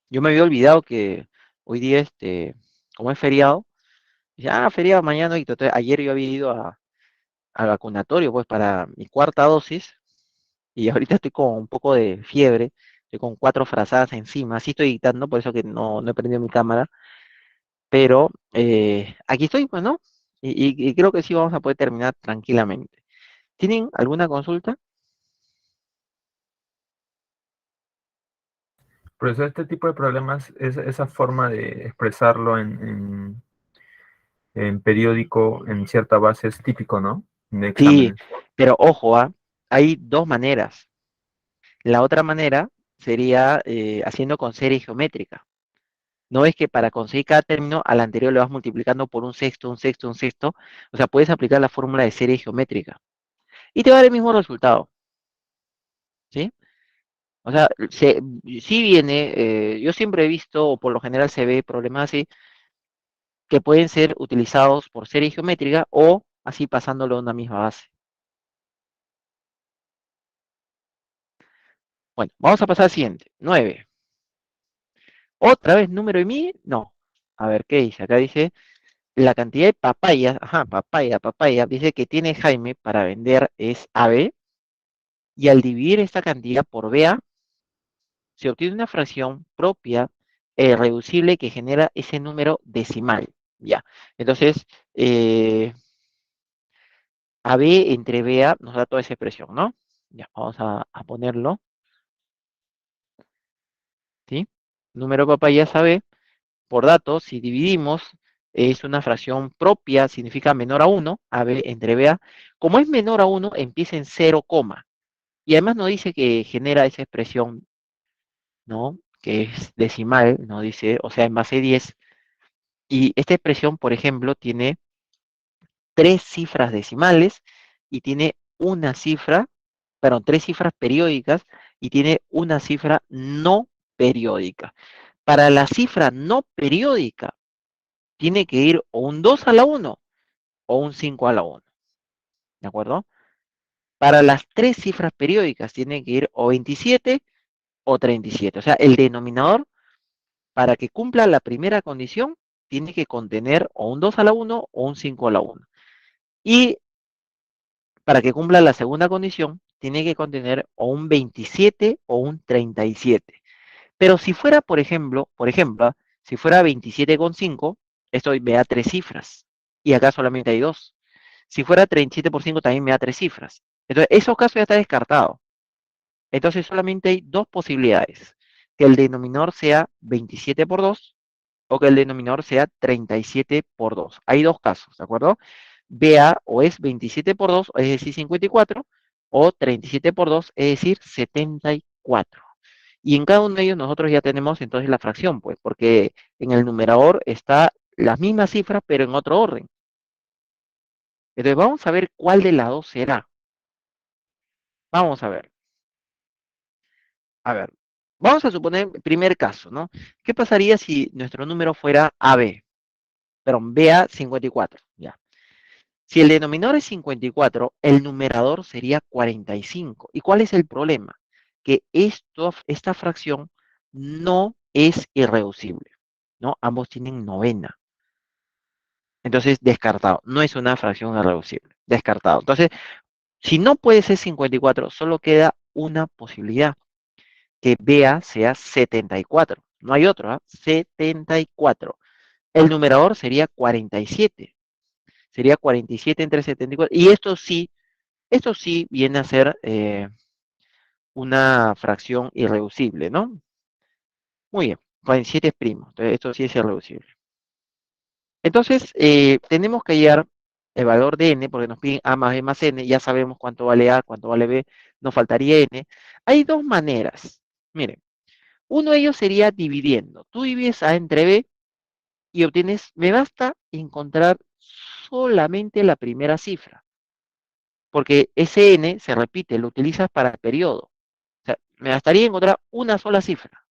Yo me había olvidado que hoy día, como es feriado, ya feriado mañana, y entonces ayer yo había ido al vacunatorio, pues, para mi cuarta dosis, y ahorita estoy con un poco de fiebre, estoy con 4 frazadas encima, sí estoy dictando, por eso que no he prendido mi cámara, pero aquí estoy, pues, ¿no? Y creo que sí vamos a poder terminar tranquilamente. ¿Tienen alguna consulta? Por eso este tipo de problemas, esa forma de expresarlo en periódico, en cierta base, es típico, ¿no? De Sí, exámenes. pero ojo, hay dos maneras. La otra manera sería haciendo con serie geométrica. No es que para conseguir cada término al anterior le vas multiplicando por un sexto, un sexto, un sexto. O sea, puedes aplicar la fórmula de serie geométrica y te va a dar el mismo resultado, ¿sí? O sea, sí viene, yo siempre he visto, o por lo general se ve problemas así, que pueden ser utilizados por serie geométrica o así pasándolo a una misma base. Bueno, vamos a pasar al siguiente. 9. ¿Otra vez número y mi? No. A ver, ¿qué dice? Acá dice la cantidad de papayas, ajá, papaya, dice que tiene Jaime para vender es AB, y al dividir esta cantidad por BA, se obtiene una fracción propia reducible que genera ese número decimal. Ya, entonces, AB entre BA nos da toda esa expresión, ¿no? Ya, vamos a ponerlo, ¿sí? Número de papayas AB por datos, si dividimos, es una fracción propia, significa menor a 1, AB entre BA. Como es menor a 1, empieza en 0, y además nos dice que genera esa expresión, ¿no? Que es decimal, nos dice, o sea, en base 10. Y esta expresión, por ejemplo, tiene 3 cifras decimales y tiene una cifra, perdón, 3 cifras periódicas y tiene una cifra no periódica. Para la cifra no periódica, tiene que ir o un 2 a la 1 o un 5 a la 1. ¿De acuerdo? Para las 3 cifras periódicas, tiene que ir o 27 o 37. O sea, el denominador, para que cumpla la primera condición, tiene que contener o un 2 a la 1 o un 5 a la 1. Y para que cumpla la segunda condición, tiene que contener o un 27 o un 37. Pero si fuera, por ejemplo, si fuera 27,5, esto me da 3 cifras. Y acá solamente hay 2. Si fuera 37 por 5, también me da 3 cifras. Entonces, esos casos ya está descartado. Entonces, solamente hay 2 posibilidades. Que el denominador sea 27 por 2 o que el denominador sea 37 por 2. Hay 2 casos, ¿de acuerdo? BA o es 27 por 2, es decir, 54, o 37 por 2, es decir, 74. Y en cada uno de ellos nosotros ya tenemos entonces la fracción, pues, porque en el numerador está las mismas cifras, pero en otro orden. Entonces vamos a ver cuál de las dos será. Vamos a ver. A ver, vamos a suponer primer caso, ¿no? ¿Qué pasaría si nuestro número fuera AB? Perdón, BA 54, ya. Si el denominador es 54, el numerador sería 45. ¿Y cuál es el problema? Que esta fracción no es irreducible, ¿no? Ambos tienen novena. Entonces, descartado. No es una fracción irreducible. Descartado. Entonces, si no puede ser 54, solo queda una posibilidad, que BA sea 74. No hay otro, ¿ah? 74. El numerador sería 47. Sería 47 entre 74. Y esto sí viene a ser una fracción irreducible, ¿no? Muy bien, 47 es primo. Entonces, esto sí es irreducible. Entonces, tenemos que hallar el valor de n, porque nos piden a más b más n, ya sabemos cuánto vale a, cuánto vale b, nos faltaría n. Hay dos maneras. Miren, uno de ellos sería dividiendo. Tú divides a entre b y obtienes, me basta encontrar solamente la primera cifra, porque ese n se repite, lo utilizas para el periodo. O sea, me bastaría encontrar una sola cifra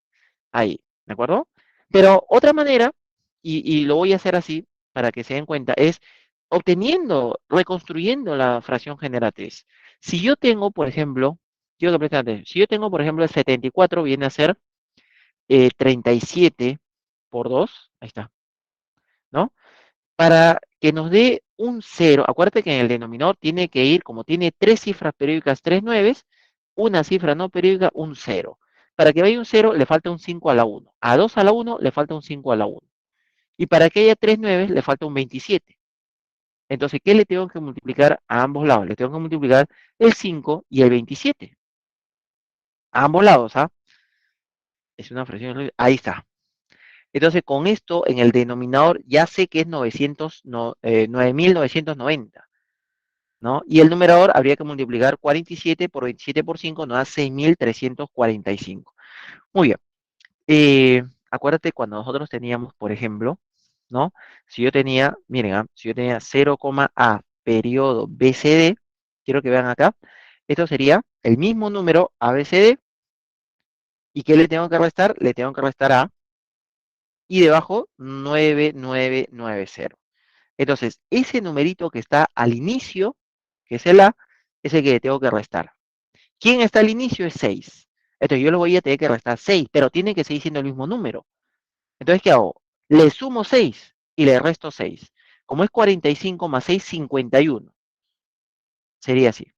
ahí, ¿de acuerdo? Pero otra manera, y lo voy a hacer así para que se den cuenta, es obteniendo, reconstruyendo la fracción generatriz. Si yo tengo, por ejemplo, quiero que presten atención, si yo tengo, por ejemplo, el 74 viene a ser 37 por 2, ahí está, ¿no? Para que nos dé un cero, acuérdate que en el denominador tiene que ir, como tiene tres cifras periódicas, tres nueves, una cifra no periódica, un cero. Para que vaya un cero, le falta un 5 a la 1. A 2 a la 1, le falta un 5 a la 1. Y para que haya tres nueves, le falta un 27. Entonces, ¿qué le tengo que multiplicar a ambos lados? Le tengo que multiplicar el 5 y el 27. A ambos lados, ¿ah? Es una fracción. Ahí está. Entonces, con esto, en el denominador, ya sé que es 9.990. ¿No? Y el numerador habría que multiplicar 47 por 27 por 5, nos da 6.345. Muy bien. Acuérdate cuando nosotros teníamos, por ejemplo, ¿no? Si yo tenía, miren, si yo tenía 0, A periodo BCD, quiero que vean acá, esto sería el mismo número ABCD, ¿y qué le tengo que restar? Le tengo que restar A, y debajo 9990. Entonces, ese numerito que está al inicio, que es el A, es el que le tengo que restar. ¿Quién está al inicio? Es 6. Entonces yo le voy a tener que restar 6, pero tiene que seguir siendo el mismo número. Entonces, ¿qué hago? Le sumo 6 y le resto 6. Como es 45 más 6, 51. Sería así.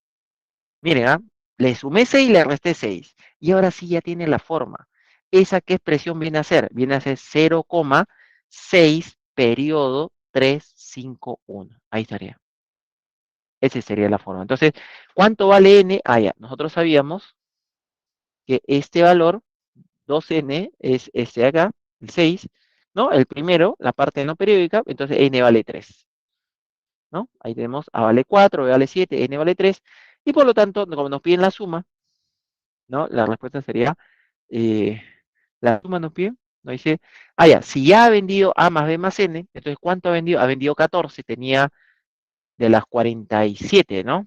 Miren, le sumé 6 y le resté 6. Y ahora sí ya tiene la forma. ¿Esa qué expresión viene a ser? Viene a ser 0,6 periodo 351. Ahí estaría. Esa sería la forma. Entonces, ¿cuánto vale n? Ah, ya. Nosotros sabíamos que este valor 2n es este de acá, el 6, ¿no? El primero, la parte no periódica, entonces n vale 3, ¿no? Ahí tenemos a vale 4, b vale 7, n vale 3, y por lo tanto, como nos piden la suma, ¿no? La respuesta sería, eh, la suma nos pide, nos dice, ya, si ya ha vendido a más b más n, entonces ¿cuánto ha vendido? Ha vendido 14, tenía de las 47, ¿no?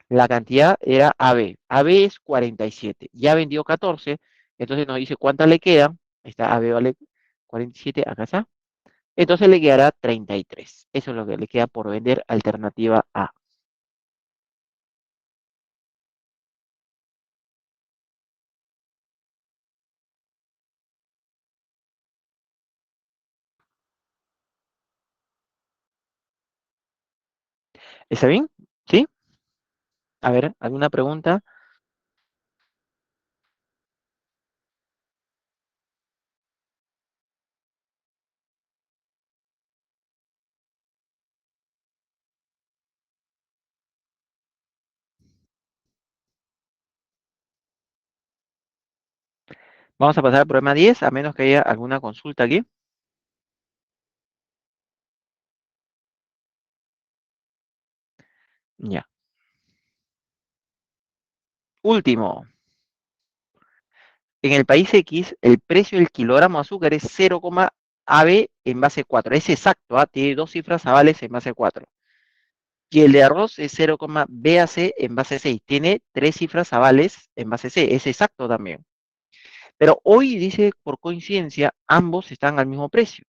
La cantidad era AB. AB es 47. Ya vendió 14. Entonces nos dice cuántas le quedan. Ahí está, AB vale 47. Acá está. Entonces le quedará 33. Eso es lo que le queda por vender, alternativa A. ¿Está bien? ¿Sí? A ver, ¿alguna pregunta? Vamos a pasar al problema 10, a menos que haya alguna consulta aquí. Ya. Último. En el país X, el precio del kilogramo de azúcar es 0, AB en base 4. Es exacto, tiene dos cifras avales en base 4. Y el de arroz es 0, BAC en base 6. Tiene tres cifras avales en base C. Es exacto también. Pero hoy dice, por coincidencia, ambos están al mismo precio.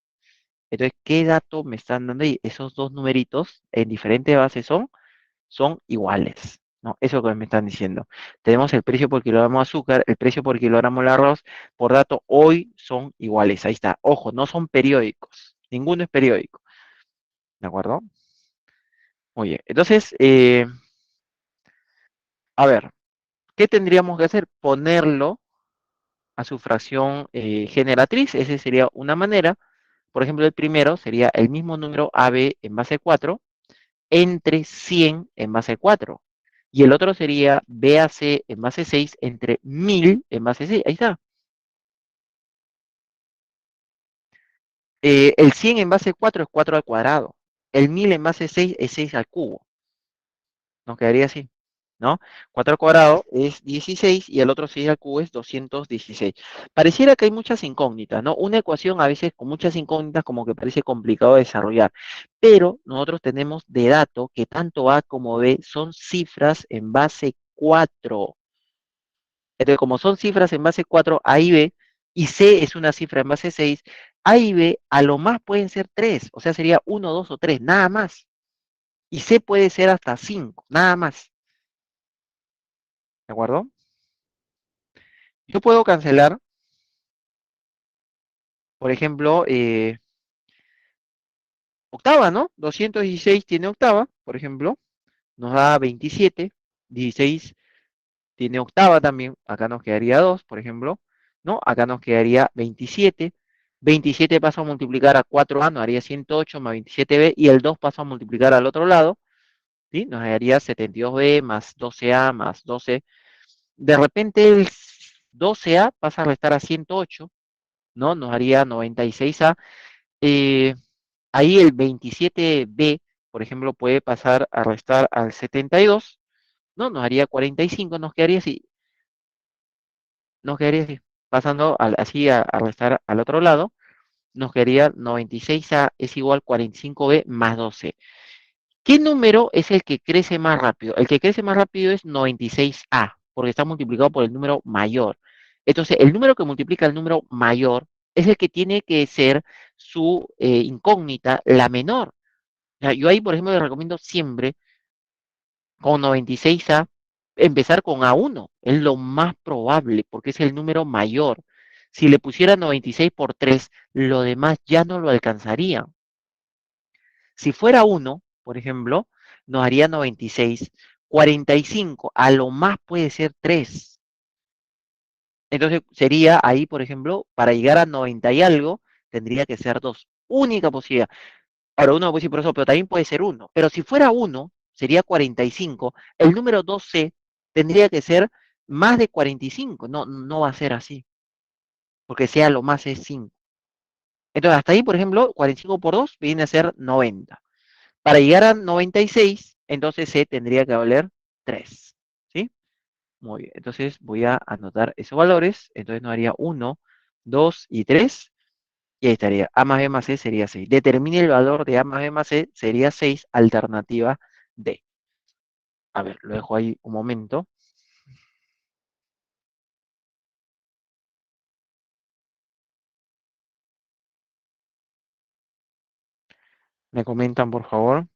Entonces, ¿qué dato me están dando ahí? Esos dos numeritos en diferentes bases son iguales, ¿no? Eso que me están diciendo. Tenemos el precio por kilogramo de azúcar, el precio por kilogramo de arroz, por dato, hoy son iguales. Ahí está. Ojo, no son periódicos. Ninguno es periódico. ¿De acuerdo? Muy bien. Entonces, a ver, ¿qué tendríamos que hacer? Ponerlo a su fracción generatriz. Esa sería una manera. Por ejemplo, el primero sería el mismo número AB en base 4 entre 100 en base 4. Y el otro sería BAC en base 6 entre 1000 en base 6. Ahí está. El 100 en base 4 es 4 al cuadrado. El 1000 en base 6 es 6 al cubo. Nos quedaría así, ¿no? 4 al cuadrado es 16 y el otro 6 al cubo es 216. Pareciera que hay muchas incógnitas, ¿no? Una ecuación a veces con muchas incógnitas como que parece complicado de desarrollar, pero nosotros tenemos de dato que tanto A como B son cifras en base 4. Entonces, como son cifras en base 4, A y B, y C es una cifra en base 6, A y B a lo más pueden ser 3, o sea, sería uno, 2 o 3, nada más. Y C puede ser hasta 5, nada más. ¿De acuerdo? Yo puedo cancelar, por ejemplo, octava, ¿no? 216 tiene octava, por ejemplo, nos da 27, 16 tiene octava también, acá nos quedaría 2, por ejemplo, ¿no? Acá nos quedaría 27. 27 paso a multiplicar a 4A, nos haría 108 más 27B, y el 2 paso a multiplicar al otro lado, ¿sí? Nos daría 72B más 12A más 12. De repente el 12A pasa a restar a 108, ¿no? Nos haría 96A. Eh, Ahí el 27B, por ejemplo, puede pasar a restar al 72, ¿no? Nos haría 45, nos quedaría así, pasando así a restar al otro lado, nos quedaría 96A es igual 45B más 12. ¿Qué número es el que crece más rápido? El que crece más rápido es 96A, porque está multiplicado por el número mayor. Entonces, el número que multiplica el número mayor es el que tiene que ser su incógnita, la menor. O sea, yo ahí, por ejemplo, le recomiendo siempre con 96A empezar con A1. Es lo más probable porque es el número mayor. Si le pusiera 96 por 3, lo demás ya no lo alcanzaría. Si fuera 1, por ejemplo, nos haría 96. 45, a lo más puede ser 3. Entonces sería ahí, por ejemplo, para llegar a 90 y algo, tendría que ser 2. Única posibilidad. Ahora, uno puede decir por eso, pero también puede ser 1. Pero si fuera 1, sería 45. El número 12 tendría que ser más de 45. No, no va a ser así, porque sea lo más es 5. Entonces, hasta ahí, por ejemplo, 45 por 2 viene a ser 90. Para llegar a 96, entonces C tendría que valer 3. ¿Sí? Muy bien. Entonces voy a anotar esos valores. Entonces nos haría 1, 2 y 3. Y ahí estaría. A más B más C sería 6. Determine el valor de A más B más C, sería 6, alternativa D. A ver, lo dejo ahí un momento. Me comentan, por favor.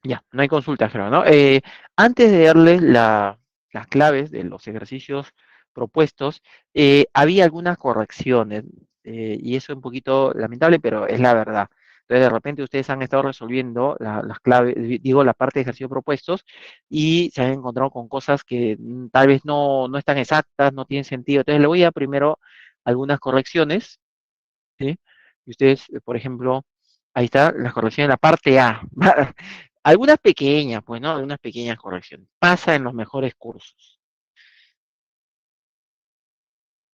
Ya, no hay consultas, creo, ¿no? Antes de darles las claves de los ejercicios propuestos, había algunas correcciones, y eso es un poquito lamentable, pero es la verdad. Entonces, de repente ustedes han estado resolviendo las claves, digo, la parte de ejercicios propuestos, y se han encontrado con cosas que tal vez no están exactas, no tienen sentido. Entonces, le voy a primero algunas correcciones, ¿sí? Y ustedes, por ejemplo, ahí está las correcciones en la parte A. Algunas pequeñas, pues, ¿no? Algunas pequeñas correcciones. Pasa en los mejores cursos,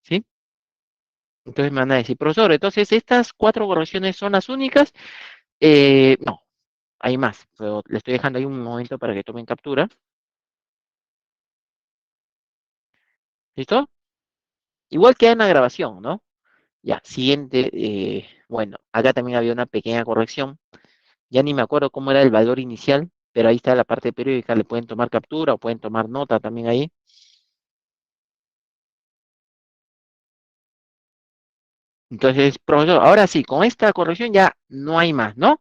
¿sí? Entonces me van a decir, profesor, entonces estas 4 correcciones son las únicas. No, hay más, pero le estoy dejando ahí un momento para que tomen captura. ¿Listo? Igual queda en la grabación, ¿no? Ya, siguiente. Bueno, acá también había una pequeña corrección. Ya ni me acuerdo cómo era el valor inicial, pero ahí está la parte periódica, le pueden tomar captura o pueden tomar nota también ahí. Entonces, profesor, ahora sí, con esta corrección ya no hay más, ¿no?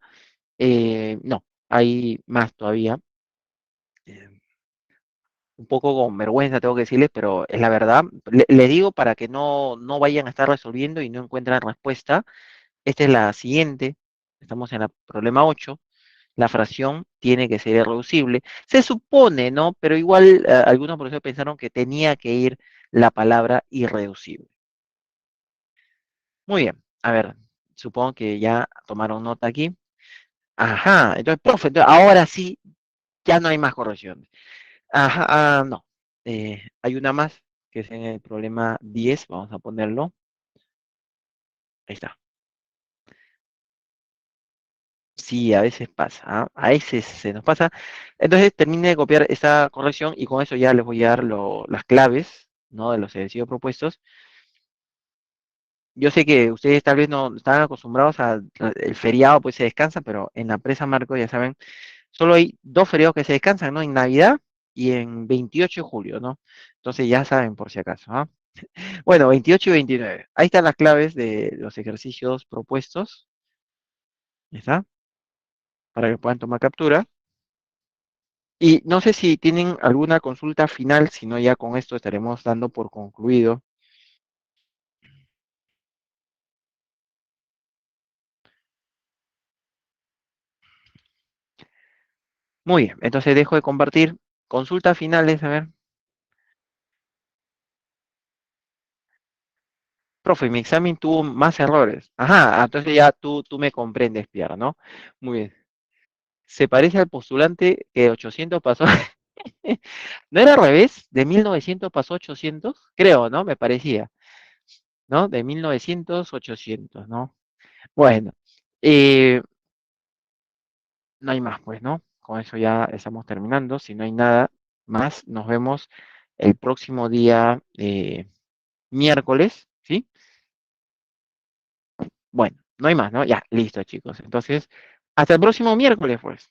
No, hay más todavía. Eh, un poco con vergüenza tengo que decirles, pero es la verdad. Les digo para que no vayan a estar resolviendo y no encuentran respuesta. Esta es la siguiente. Estamos en el problema 8. La fracción tiene que ser irreducible. Se supone, ¿no? Pero igual algunos profesores pensaron que tenía que ir la palabra irreducible. Muy bien. A ver, supongo que ya tomaron nota aquí. Ajá. Entonces, profe, ahora sí, ya no hay más correcciones. Ajá, no. Hay una más, que es en el problema 10. Vamos a ponerlo. Ahí está. Sí, a veces pasa, ¿ah? A veces se nos pasa. Entonces termine de copiar esta corrección y con eso ya les voy a dar las claves, ¿no? De los ejercicios propuestos. Yo sé que ustedes tal vez no están acostumbrados al el feriado, pues se descansa, pero en la empresa Marco, ya saben, solo hay dos feriados que se descansan, ¿no? En Navidad y en 28 de julio, ¿no? Entonces ya saben por si acaso, ¿ah? Bueno, 28 y 29. Ahí están las claves de los ejercicios propuestos, ¿ya está? Para que puedan tomar captura. Y no sé si tienen alguna consulta final, si no ya con esto estaremos dando por concluido. Muy bien, entonces dejo de compartir. Consultas finales, a ver. Profe, mi examen tuvo más errores. Ajá, entonces ya tú me comprendes, Pierre, ¿no? Muy bien. Se parece al postulante que de 800 pasó. ¿No era al revés? ¿De 1900 pasó a 800? Creo, ¿no? Me parecía, ¿no? De 1900 a 800, ¿no? Bueno, eh, no hay más, pues, ¿no? Con eso ya estamos terminando. Si no hay nada más, nos vemos el próximo día miércoles, ¿sí? Bueno, no hay más, ¿no? Ya, listo, chicos. Entonces, hasta el próximo miércoles, pues.